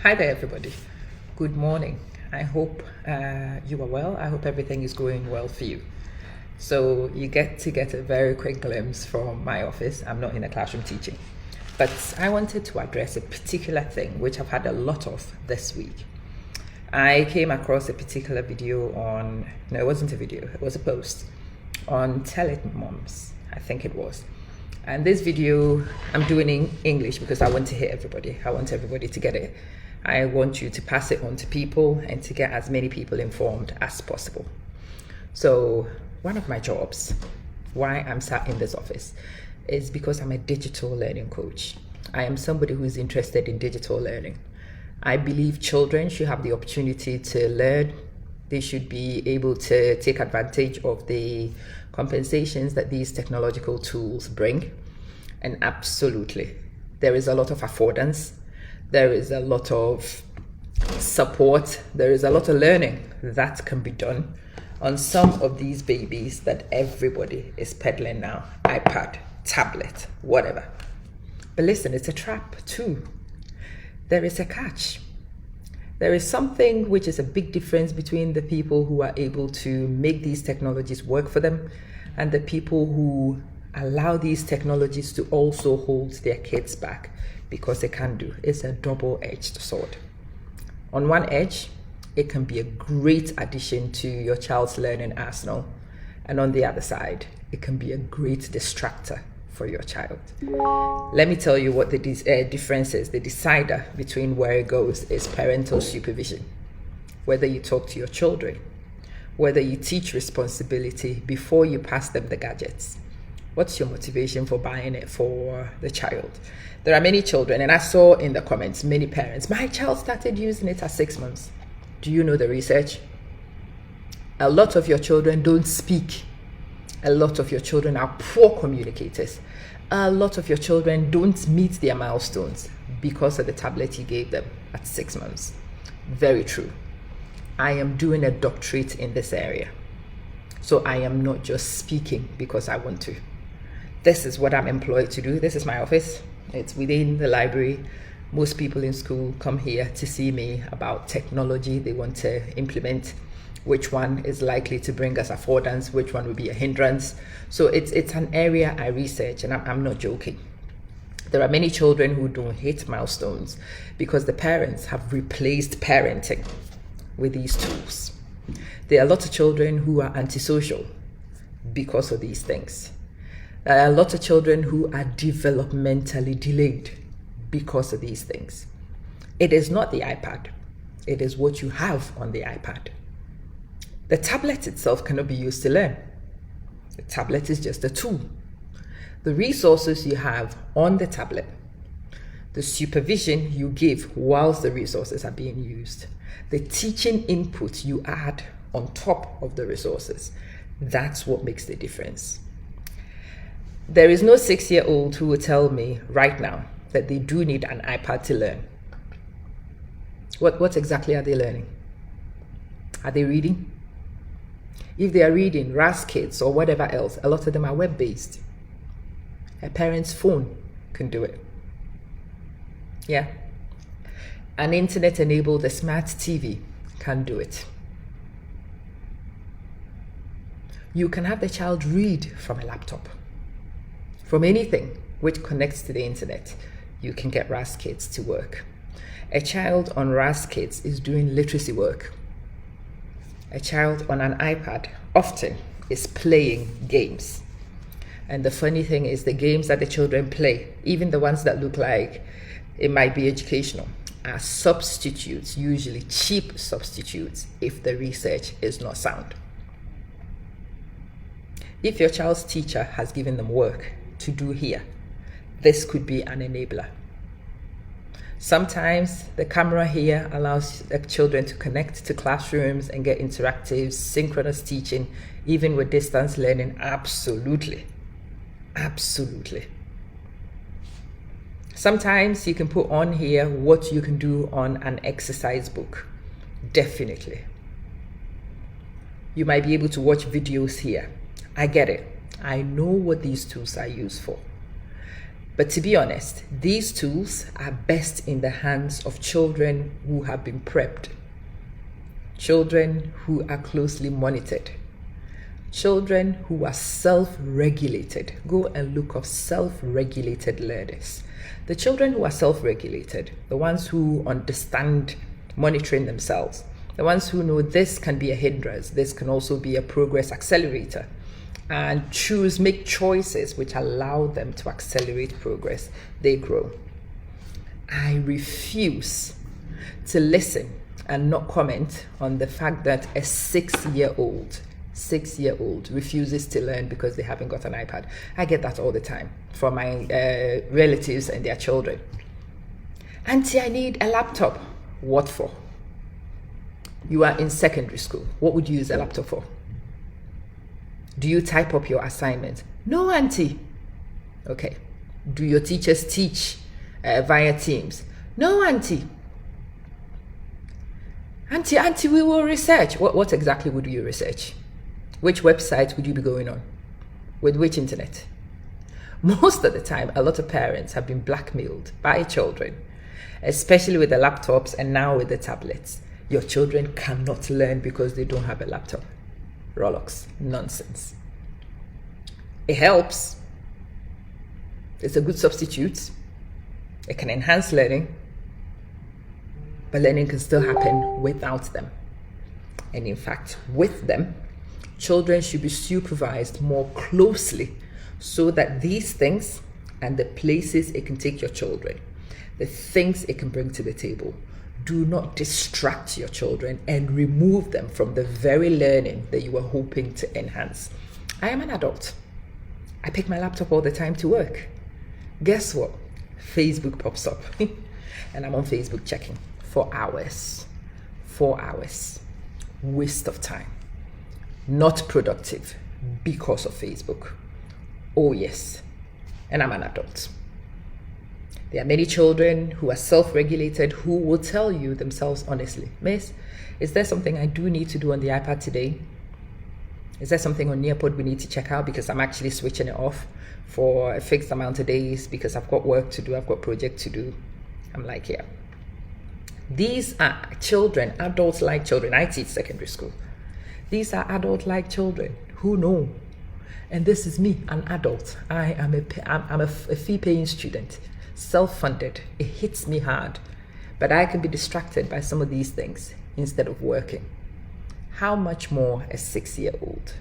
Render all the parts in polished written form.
Hi there, everybody. Good morning. I hope you are well. I hope everything is going well for you. So you get to get a very quick glimpse from my office. I'm not in a classroom teaching, but I wanted to address a particular thing which I've had a lot of this week. I came across a particular video on, no, it wasn't a video, it was a post on Tell It Moms, I think it was. And this video, I'm doing in English because I want to hear everybody. I want everybody to get it. I want you to pass it on to people and to get as many people informed as possible. So one of my jobs, why I'm sat in this office, is because I'm a digital learning coach. I am somebody who is interested in digital learning. I believe children should have the opportunity to learn. They should be able to take advantage of the compensations that these technological tools bring. And absolutely, there is a lot of affordance. There is a lot of support. There is a lot of learning that can be done on some of these babies that everybody is peddling now. iPad, tablet, whatever. But listen, it's a trap too. There is a catch. There is something which is a big difference between the people who are able to make these technologies work for them and the people who allow these technologies to also hold their kids back because they can do. It's a double-edged sword. On one edge, it can be a great addition to your child's learning arsenal. And on the other side, it can be a great distractor for your child. Let me tell you what the difference is. The decider between where it goes is parental supervision. Whether you talk to your children, whether you teach responsibility before you pass them the gadgets. What's your motivation for buying it for the child? There are many children, and I saw in the comments, many parents, my child started using it at 6 months. Do you know the research? A lot of your children don't speak. A lot of your children are poor communicators. A lot of your children don't meet their milestones because of the tablet you gave them at 6 months. Very true. I am doing a doctorate in this area. So I am not just speaking because I want to. This is what I'm employed to do. This is my office. It's within the library. Most people in school come here to see me about technology they want to implement. Which one is likely to bring us affordance, which one will be a hindrance. So it's an area I research, and I'm not joking. There are many children who don't hit milestones because the parents have replaced parenting with these tools. There are a lot of children who are antisocial because of these things. There are a lot of children who are developmentally delayed because of these things. It is not the iPad. It is what you have on the iPad. The tablet itself cannot be used to learn. The tablet is just a tool. The resources you have on the tablet, the supervision you give whilst the resources are being used, the teaching input you add on top of the resources, that's what makes the difference. There is no 6-year-old who will tell me right now that they do need an iPad to learn. What exactly are they learning? Are they reading? If they are reading RAS Kids or whatever else, a lot of them are web-based. A parent's phone can do it. Yeah. An internet-enabled smart TV can do it. You can have the child read from a laptop. From anything which connects to the internet, you can get RAS Kids to work. A child on RAS Kids is doing literacy work. A child on an iPad often is playing games. And the funny thing is the games that the children play, even the ones that look like it might be educational, are substitutes, usually cheap substitutes, if the research is not sound. If your child's teacher has given them work to do here, this could be an enabler. Sometimes the camera here allows the children to connect to classrooms and get interactive, synchronous teaching, even with distance learning. Absolutely. Absolutely. Sometimes you can put on here what you can do on an exercise book. Definitely. You might be able to watch videos here. I get it. I know what these tools are used for. But to be honest, these tools are best in the hands of children who have been prepped, children who are closely monitored, children who are self-regulated. Go and look up self-regulated learners. The children who are self-regulated, the ones who understand monitoring themselves, the ones who know this can be a hindrance, this can also be a progress accelerator, and make choices which allow them to accelerate progress, they grow. I refuse to listen and not comment on the fact that a 6-year-old refuses to learn because they haven't got an iPad. I get that all the time from my relatives and their children. Auntie, I need a laptop. What for? You are in secondary school. What would you use a laptop for? Do you type up your assignment? No, auntie. Okay. Do your teachers teach via Teams? No, auntie. Auntie, we will research. What exactly would you research? Which website would you be going on? With which internet? Most of the time, a lot of parents have been blackmailed by children, especially with the laptops and now with the tablets. Your children cannot learn because they don't have a laptop. Rolex. Nonsense. It helps. It's a good substitute. It can enhance learning, but learning can still happen without them. And in fact, with them, children should be supervised more closely so that these things and the places it can take your children, the things it can bring to the table, do not distract your children and remove them from the very learning that you were hoping to enhance. I am an adult. I pick my laptop all the time to work. Guess what? Facebook pops up and I'm on Facebook checking for hours. 4 hours. Waste of time. Not productive because of Facebook. Oh yes. And I'm an adult. There are many children who are self-regulated who will tell you themselves honestly, Miss, is there something I do need to do on the iPad today? Is there something on Nearpod we need to check out because I'm actually switching it off for a fixed amount of days because I've got work to do, I've got project to do. I'm like, yeah. These are children, adults-like children. I teach secondary school. These are adult-like children who know. And this is me, an adult. I'm a fee-paying student, self-funded. It hits me hard, but I can be distracted by some of these things instead of working. How much more a 6-year-old?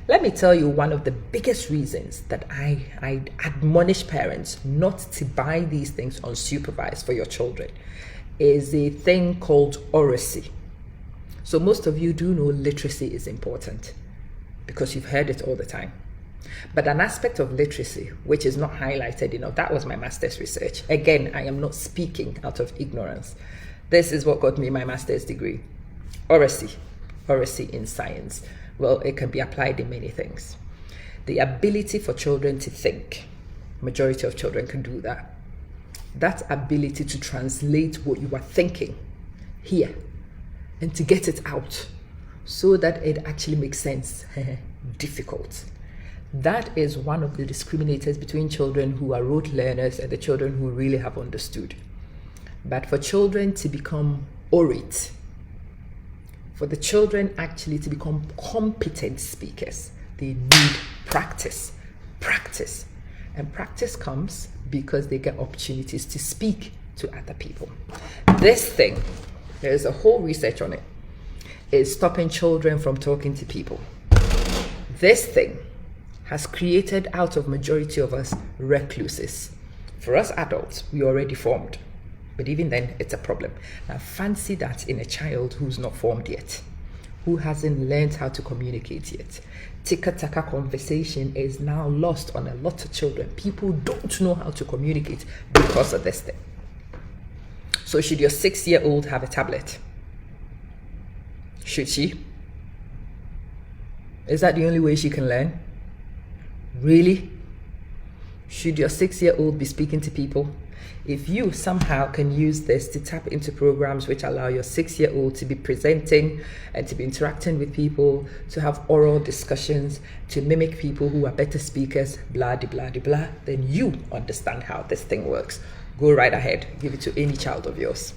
Let me tell you one of the biggest reasons that I admonish parents not to buy these things unsupervised for your children is a thing called oracy. So most of you do know literacy is important because you've heard it all the time. But an aspect of literacy which is not highlighted enough, that was my master's research. Again, I am not speaking out of ignorance. This is what got me my master's degree. Oracy in science. Well, it can be applied in many things. The ability for children to think. Majority of children can do that. That ability to translate what you are thinking here and to get it out so that it actually makes sense. Difficult. That is one of the discriminators between children who are rote learners and the children who really have understood. But for children to become orate, for the children actually to become competent speakers, they need practice. Practice. And practice comes because they get opportunities to speak to other people. This thing, there's a whole research on it, is stopping children from talking to people. This thing has created out of majority of us recluses. For us adults, we already formed. But even then, it's a problem. Now, fancy that in a child who's not formed yet, who hasn't learned how to communicate yet. Tika-taka conversation is now lost on a lot of children. People don't know how to communicate because of this thing. So should your 6-year-old have a tablet? Should she? Is that the only way she can learn? Really? Should your 6-year-old be speaking to people? If you somehow can use this to tap into programs which allow your 6-year-old to be presenting and to be interacting with people, to have oral discussions, to mimic people who are better speakers, blah, de, blah, de, blah, then you understand how this thing works. Go right ahead, give it to any child of yours.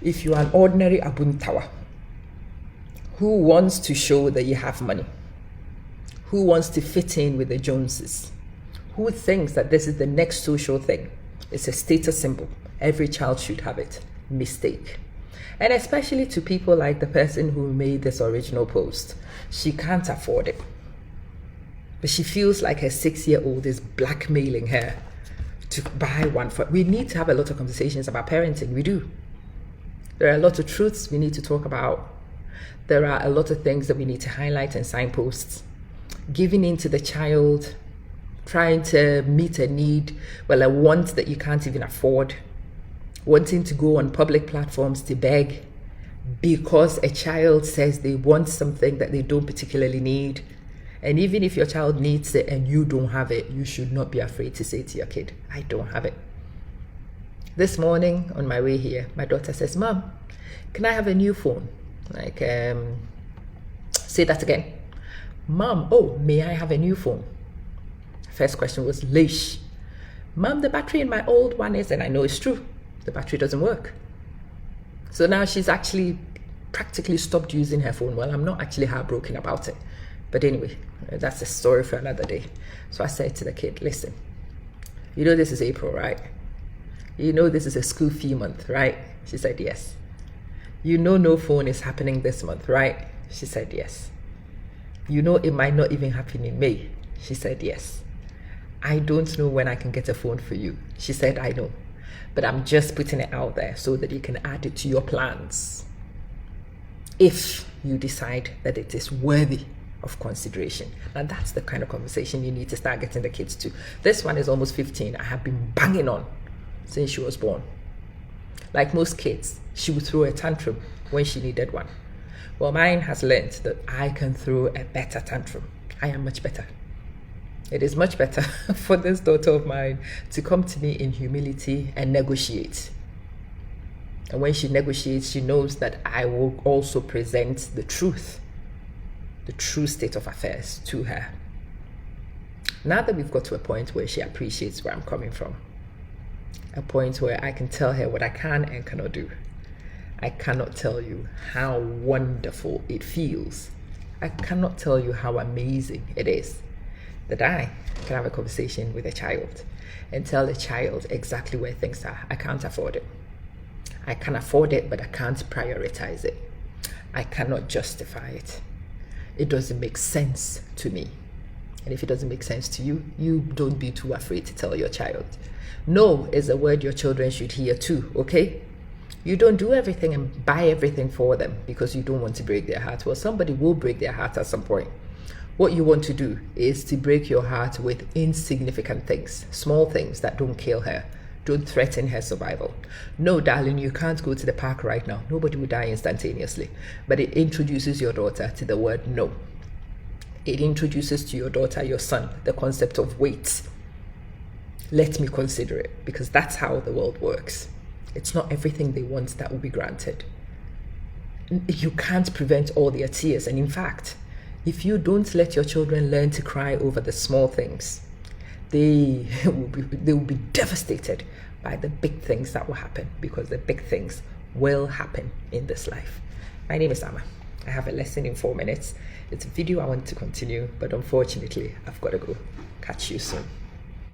If you are an ordinary abuntawa who wants to show that you have money, who wants to fit in with the Joneses, who thinks that this is the next social thing, it's a status symbol, every child should have it, mistake. And especially to people like the person who made this original post, she can't afford it, but she feels like her 6-year-old is blackmailing her to buy one for. We need to have a lot of conversations about parenting. We do. There are a lot of truths we need to talk about. There are a lot of things that we need to highlight and signposts. Giving in to the child, trying to meet a need, well, a want that you can't even afford, wanting to go on public platforms to beg because a child says they want something that they don't particularly need. And even if your child needs it and you don't have it, you should not be afraid to say to your kid, I don't have it. This morning on my way here, my daughter says, Mom, can I have a new phone? Like, say that again. Mom, oh, may I have a new phone? First question was, Leish. Mom, the battery in my old one is, and I know it's true, the battery doesn't work. So now she's actually practically stopped using her phone. Well, I'm not actually heartbroken about it. But anyway, that's a story for another day. So I said to the kid, listen, you know this is April, right? You know this is a school fee month, right? She said, yes. You know no phone is happening this month, right? She said, yes. You know it might not even happen in May. She said, yes. I don't know when I can get a phone for you. She said, I know. But I'm just putting it out there so that you can add it to your plans, if you decide that it is worthy of consideration. And that's the kind of conversation you need to start getting the kids to. This one is almost 15. I have been banging on since she was born. Like most kids, she would throw a tantrum when she needed one. Well, mine has learned that I can throw a better tantrum. I am much better. It is much better for this daughter of mine to come to me in humility and negotiate. And when she negotiates, she knows that I will also present the truth, the true state of affairs to her. Now that we've got to a point where she appreciates where I'm coming from, a point where I can tell her what I can and cannot do, I cannot tell you how wonderful it feels. I cannot tell you how amazing it is that I can have a conversation with a child and tell the child exactly where things are. I can't afford it. I can afford it, but I can't prioritize it. I cannot justify it. It doesn't make sense to me. And if it doesn't make sense to you, you don't be too afraid to tell your child. No is a word your children should hear too, okay? You don't do everything and buy everything for them because you don't want to break their heart. Well, somebody will break their heart at some point. What you want to do is to break your heart with insignificant things, small things that don't kill her, don't threaten her survival. No, darling, you can't go to the park right now. Nobody will die instantaneously. But it introduces your daughter to the word no. It introduces to your daughter, your son, the concept of wait. Let me consider it, because that's how the world works. It's not everything they want that will be granted. You can't prevent all their tears. And in fact, if you don't let your children learn to cry over the small things, they will be devastated by the big things that will happen, because the big things will happen in this life. My name is Amma. I have a lesson in 4 minutes. It's a video I want to continue, but unfortunately, I've got to go. Catch you soon.